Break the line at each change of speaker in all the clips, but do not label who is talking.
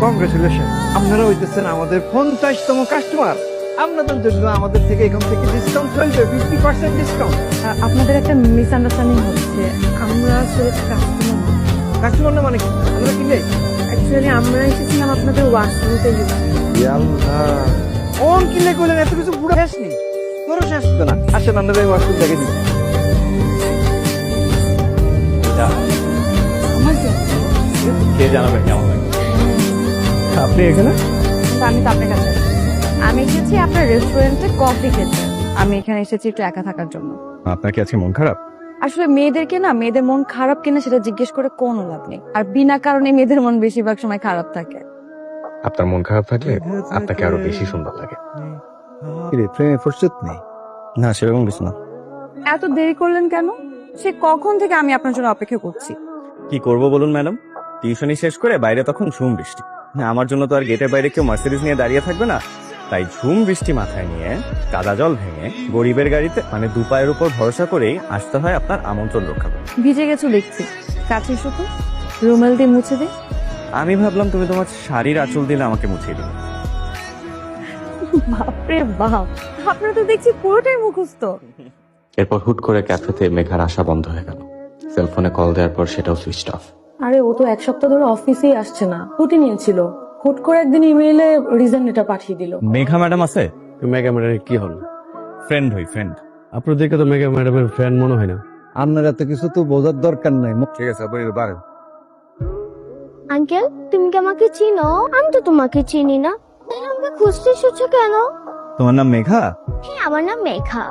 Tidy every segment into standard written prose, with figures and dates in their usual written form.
Congratulation, আপনারা হইতেছেন আমাদের 50তম কাস্টমার। আপনাদের জন্য আমাদের থেকে এখান থেকে ডিসকাউন্ট চলবে, 50% ডিসকাউন্ট।
আপনাদের একটা মিসআন্ডারস্ট্যান্ডিং হচ্ছে। আমরা আসলে কাস্টমার,
কাস্টমার না মানে কি? আমরা কিনে
অ্যাকচুয়ালি আমরা এসেছিলাম আপনাদের ওয়াশরুমতে ইউজ।
কোন কিনে করলেন? এত কিছু পুরো শেষ নেই, পুরো শেষ তো না। আসেন আপনাদের ওয়াশরুম দেখে দিই।
কে জানাবেন কেমন লাগে? আপনি এখানে?
কিন্তু আমি তো আপনার কাছে আছি। আমি এসেছি আপনার রেস্টুরেন্টে কফি খেতে। আমি এখানে এসেছি একটু একা থাকার জন্য।
আপনার কি আজকে মন খারাপ?
আসলে মেয়েদেরকে না, মেয়েদের মন খারাপ কিনা সেটা জিজ্ঞেস করে কোনো লাভ নেই। আর বিনা কারণে মেয়েদের মন বেশিরভাগ সময় খারাপ থাকে।
আপনার মন খারাপ থাকলে আপনাকে আরো বেশি সুন্দর লাগে।
প্রেমে ফুরসত নেই।
না সেরকম কিছু না।
এত দেরি করলেন কেন? সে কখন থেকে আমি আপনার জন্য অপেক্ষা করছি।
কি করব বলুন ম্যাডাম, টিউশনি শেষ করে বাইরে তখন ঝুম বৃষ্টি। আমার জন্য তো আর গেটের বাইরে কেউ মার্সিডিজ নিয়ে দাঁড়িয়ে থাকবে না, তাই ঝুম বৃষ্টি মাথায় নিয়ে কাদা জল ভেঙে গরিবের গাড়িতে মানে দুপায়ের উপর ভরসা করেই আসতে হয় আপনার আমন্ত্রণ রক্ষা করতে।
ভিজে গেছো দেখছি, কাছে এসো তো, রুমাল দিয়ে মুছে দে।
আমি ভাবলাম তুমি তোমার শাড়ির আঁচল দিলে আমাকে মুছিয়ে দিবে।
বাপরে বাপ, আপনার তো দেখছি পুরোটাই মুখস্থ।
এরপর হুট করে ক্যাফেতে মেঘার আসা বন্ধ হয়ে গেল। সেলফোনে কল দেওয়ার পর সেটাও সুইচ অফ।
আরে ও তো এক সপ্তাহ ধরে অফিসেই আসছে না, ছুটি নিয়েছিল। হুট করে একদিন ইমেইলে রিজন এটা পাঠিয়ে দিল।
মেঘা ম্যাডাম আছে?
মেগা ম্যাডামের কি হল?
ফ্রেন্ড হই ফ্রেন্ড।
আপনাদেরকে তো মেগা ম্যাডামের ফ্রেন্ড মনে হয় না।
আপনার এত কিছু তো বোঝার দরকার নাই।
ঠিক আছে বারেন।
আঙ্কেল, তুমি কি আমাকে চিনো? আমি তো তোমাকে চিনি না, তাহলে আমাকে খুঁজতে এসেছো কেন?
তোমার নাম মেঘা?
হ্যাঁ, আমার নাম মেঘা।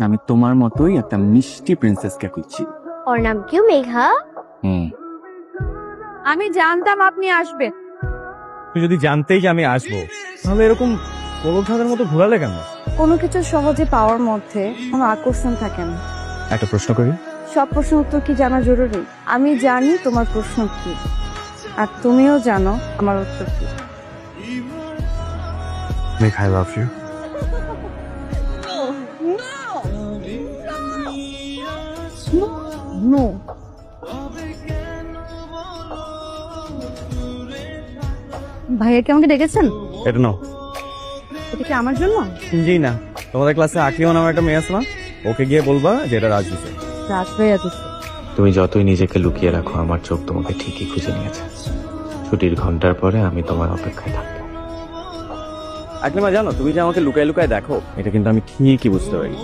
আমি তোমার মতোই একটা মিষ্টি প্রিন্সেসকে খুঁজছি।
ওর নাম কিও মেঘা?
আমি জানতাম আপনি আসবেন।
তুই যদি জানতেই যে আমি আসবো তাহলে এরকম গোলক ধাঁধার মতো ঘোরালে কেন?
কোনো কিছু সহজে পাওয়ার মধ্যে কোনো আকর্ষণ থাকে না।
একটা প্রশ্ন করি।
সব প্রশ্ন উত্তর কি জানা জরুরি? আমি জানি তোমার প্রশ্ন কি, আর তুমিও জানো আমার উত্তর কি।
Megha, I love you.
No. ভাইয়া কি আমাকে ডেকেছেন?
এটা নাও।
এটা কি আমার জন্য?
জি না, তোমাদের ক্লাসে আকিও নামে একটা মেয়ে আছে না, ওকে গিয়ে বলবা যে এটা রাজ দিছে।
রাত ভাইয়া তো।
তুমি যতই নিজেকে লুকিয়ে রাখো, আমার চোখ তোমাকে ঠিকই খুঁজে নিয়েছে। ছুটির ঘন্টার পরে আমি তোমার অপেক্ষায় থাকবো।
আকলিমা জানো, তুমি যে আমাকে লুকায় লুকায় দেখো, এটা কিন্তু আমি ঠিকই বুঝতে পারি।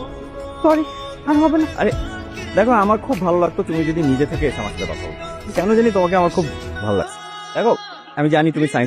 সরি, আর হবে না।
আরে দেখো, আমার খুব ভালো লাগতো তুমি যদি নিজে থেকে এসে আমার সাথে কথা বলো। কেন জানি তোমাকে আমার খুব ভালো লাগছে। দেখো, আমি জানি তুমি সায়েন্স